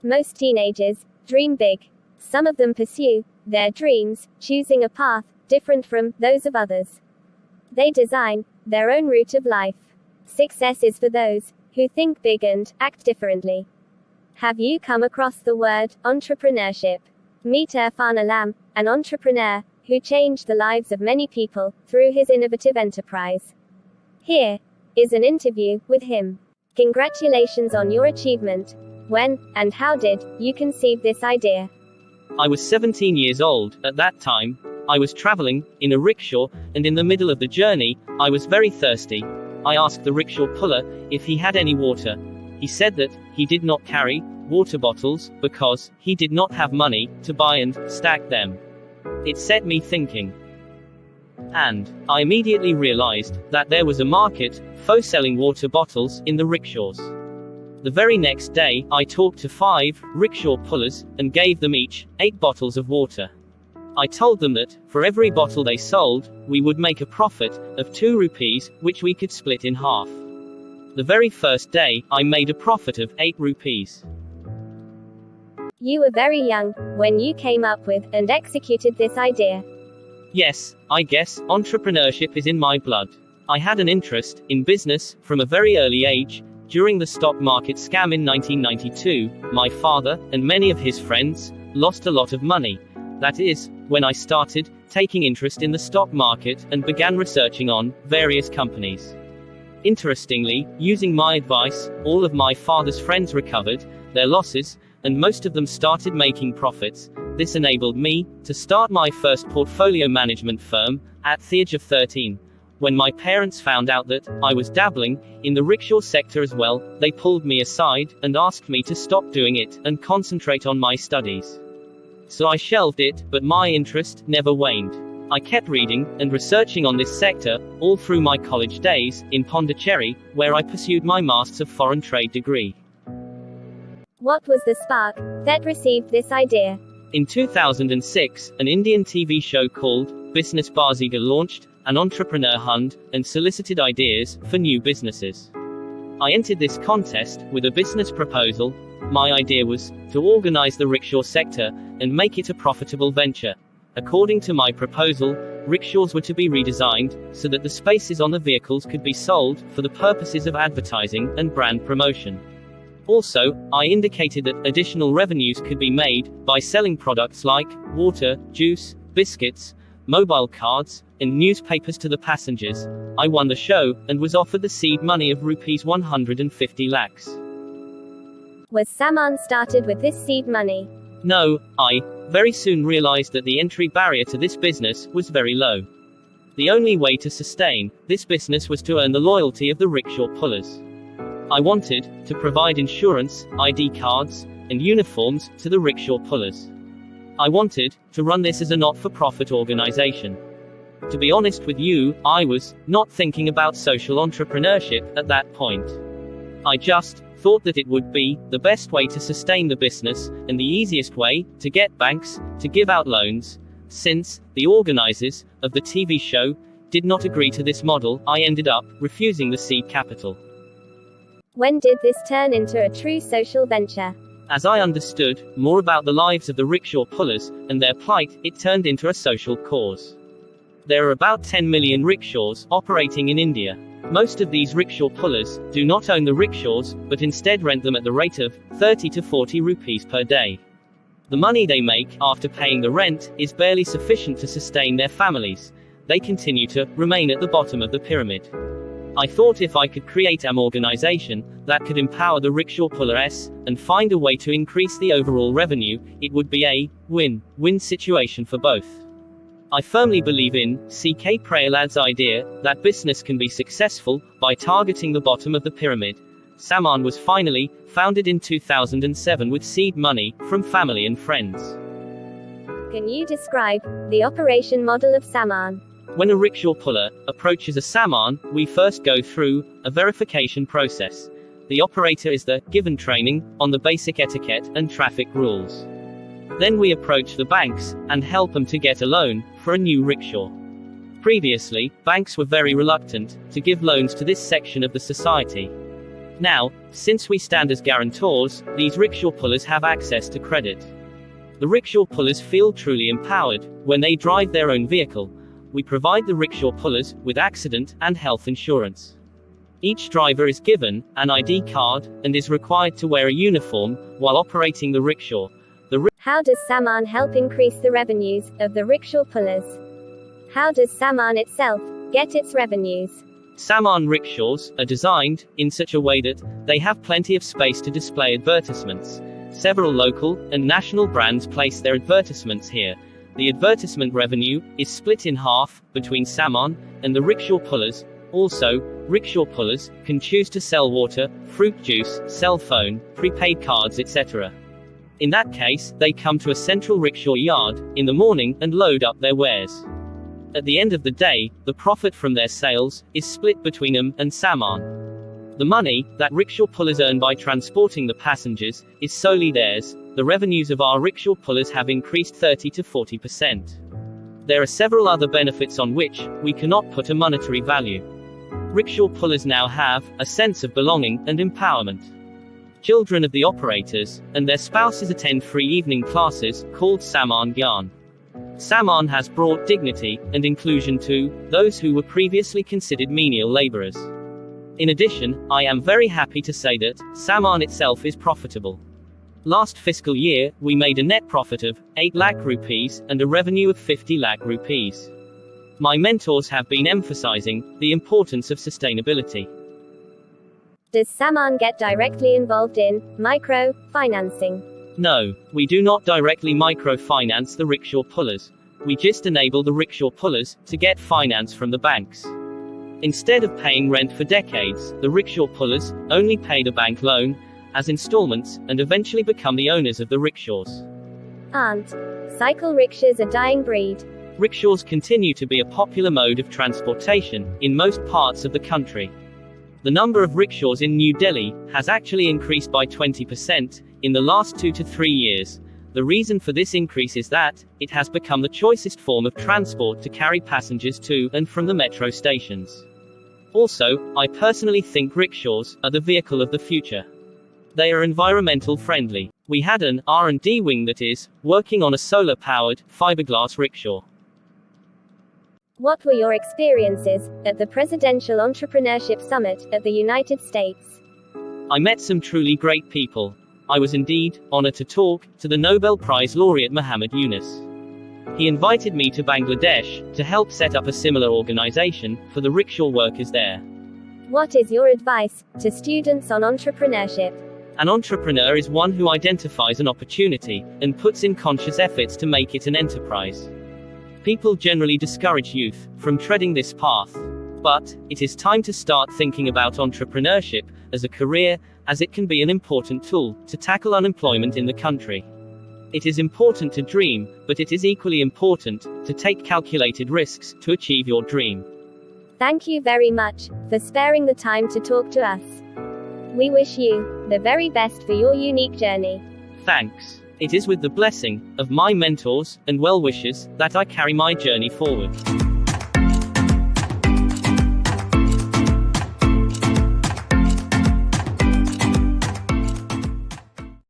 Most teenagers dream big. Some of them pursue their dreams, choosing a path different from those of others. They design their own route of life. Success is for those who think big and act differently. Have you come across the word entrepreneurship? Meet Irfan Alam, an entrepreneur who changed the lives of many people through his innovative enterprise. Here is an interview with him. Congratulations on your achievement. When and how did you conceive this idea? I was 17 years old at that time. I was traveling in a rickshaw, and in the middle of the journey, I was very thirsty. I asked the rickshaw puller if he had any water. He said that he did not carry water bottles because he did not have money to buy and stack them. It set me thinking. And I immediately realized that there was a market for selling water bottles in the rickshaws. The very next day, I talked to 5 rickshaw pullers and gave them each 8 bottles of water. I told them that for every bottle they sold, we would make a profit of 2 rupees, which we could split in half. The very first day, I made a profit of 8 rupees. You were very young when you came up with and executed this idea. Yes, I guess entrepreneurship is in my blood. I had an interest in business from a very early age. During the stock market scam in 1992, my father and many of his friends lost a lot of money. That is, when I started taking interest in the stock market and began researching on various companies. Interestingly, using my advice, all of my father's friends recovered their losses, and most of them started making profits. This enabled me to start my first portfolio management firm at the age of 13. When my parents found out that I was dabbling in the rickshaw sector as well, they pulled me aside and asked me to stop doing it and concentrate on my studies. So I shelved it, but my interest never waned. I kept reading and researching on this sector all through my college days in Pondicherry, where I pursued my Master's of Foreign Trade degree. What was the spark that received this idea? In 2006, an Indian TV show called Business Bazigar launched an entrepreneur hunt and solicited ideas for new businesses. I entered this contest with a business proposal. My idea was to organize the rickshaw sector and make it a profitable venture. According to my proposal, rickshaws were to be redesigned so that the spaces on the vehicles could be sold for the purposes of advertising and brand promotion. Also, I indicated that additional revenues could be made by selling products like water, juice, biscuits, mobile cards, and newspapers to the passengers. I won the show and was offered the seed money of rupees 150 lakhs. Was Salman started with this seed money? No, I very soon realized that the entry barrier to this business was very low. The only way to sustain this business was to earn the loyalty of the rickshaw pullers. I wanted to provide insurance, ID cards, and uniforms to the rickshaw pullers. I wanted to run this as a not-for-profit organization. To be honest with you, I was not thinking about social entrepreneurship at that point. I just thought that it would be the best way to sustain the business, and the easiest way to get banks to give out loans. Since the organizers of the TV show did not agree to this model, I ended up refusing the seed capital. When did this turn into a true social venture? As I understood more about the lives of the rickshaw pullers and their plight, it turned into a social cause. There are about 10 million rickshaws operating in India. Most of these rickshaw pullers do not own the rickshaws, but instead rent them at the rate of 30 to 40 rupees per day. The money they make after paying the rent is barely sufficient to sustain their families. They continue to remain at the bottom of the pyramid. I thought if I could create an organization that could empower the rickshaw pullers and find a way to increase the overall revenue, it would be a win-win situation for both. I firmly believe in C.K. Prahalad's idea that business can be successful by targeting the bottom of the pyramid. Salman was finally founded in 2007 with seed money from family and friends. Can you describe the operation model of Salman? When a rickshaw puller approaches a Salman, we first go through a verification process. The operator is given training on the basic etiquette and traffic rules. Then we approach the banks and help them to get a loan for a new rickshaw. Previously, banks were very reluctant to give loans to this section of the society. Now, since we stand as guarantors, these rickshaw pullers have access to credit. The rickshaw pullers feel truly empowered when they drive their own vehicle. We provide the rickshaw pullers with accident and health insurance. Each driver is given an ID card and is required to wear a uniform while operating the rickshaw. How does Salman help increase the revenues of the rickshaw pullers? How does Salman itself get its revenues? Salman rickshaws are designed in such a way that they have plenty of space to display advertisements. Several local and national brands place their advertisements here. The advertisement revenue is split in half between Salman and the rickshaw pullers. Also, rickshaw pullers can choose to sell water, fruit juice, cell phone, prepaid cards, etc. In that case, they come to a central rickshaw yard in the morning and load up their wares. At the end of the day, the profit from their sales is split between them and Salman. The money that rickshaw pullers earn by transporting the passengers is solely theirs. The revenues of our rickshaw pullers have increased 30 to 40%. There are several other benefits on which we cannot put a monetary value. Rickshaw pullers now have a sense of belonging and empowerment. Children of the operators and their spouses attend free evening classes called Salman Gyan. Salman has brought dignity and inclusion to those who were previously considered menial laborers. In addition, I am very happy to say that Salman itself is profitable. Last fiscal year, we made a net profit of 8 lakh rupees and a revenue of 50 lakh rupees. My mentors have been emphasizing the importance of sustainability. Does Salman get directly involved in micro-financing? No, we do not directly microfinance the rickshaw pullers. We just enable the rickshaw pullers to get finance from the banks. Instead of paying rent for decades, the rickshaw pullers only pay the bank loan as installments and eventually become the owners of the rickshaws. Aren't cycle rickshaws a dying breed? Rickshaws continue to be a popular mode of transportation in most parts of the country. The number of rickshaws in New Delhi has actually increased by 20% in the last 2 to 3 years. The reason for this increase is that it has become the choicest form of transport to carry passengers to and from the metro stations. Also, I personally think rickshaws are the vehicle of the future. They are environmental friendly. We had an R&D wing that is working on a solar-powered fiberglass rickshaw. What were your experiences at the Presidential Entrepreneurship Summit at the United States? I met some truly great people. I was indeed honored to talk to the Nobel Prize laureate Muhammad Yunus. He invited me to Bangladesh to help set up a similar organization for the rickshaw workers there. What is your advice to students on entrepreneurship? An entrepreneur is one who identifies an opportunity and puts in conscious efforts to make it an enterprise. People generally discourage youth from treading this path. But it is time to start thinking about entrepreneurship as a career, as it can be an important tool to tackle unemployment in the country. It is important to dream, but it is equally important to take calculated risks to achieve your dream. Thank you very much for sparing the time to talk to us. We wish you the very best for your unique journey. Thanks. It is with the blessing of my mentors and well-wishers that I carry my journey forward.